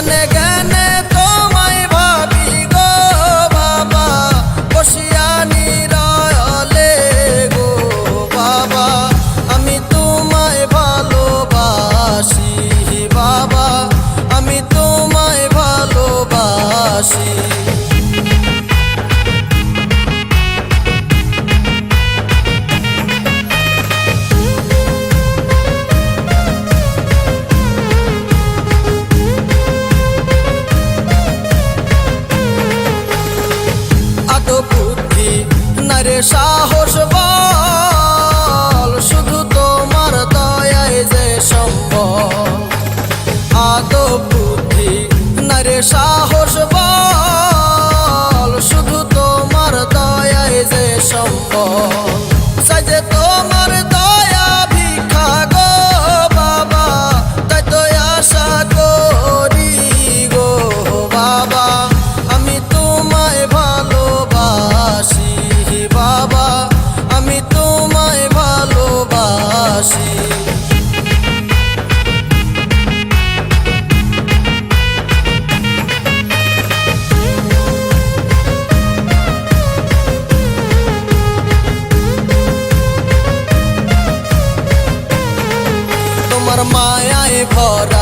জ্ঞানে জ্ঞানে তোমায় ভাবি গো বাবা, বসিয়া নিরলে গো বাবা, আমি তোমায় ভালোবাসি বাবা, আমি তোমায় ভালোবাসি। বুদ্ধি নারে সাহস বল, শুধু তোমার দয়ায় যে সম্বল। আদো বুদ্ধি নারে সাহস বল, শুধু তোমার দয়ায় যে সম্বল। সাজে তোমার দয়া ভিক্ষা গো বাবা, তাই তো আশা করি গো বাবা, আমি তোমায় ভালোবাসি বাবা, আমি তোমায় ভালোবাসি। তোমার মায়ায় ভরা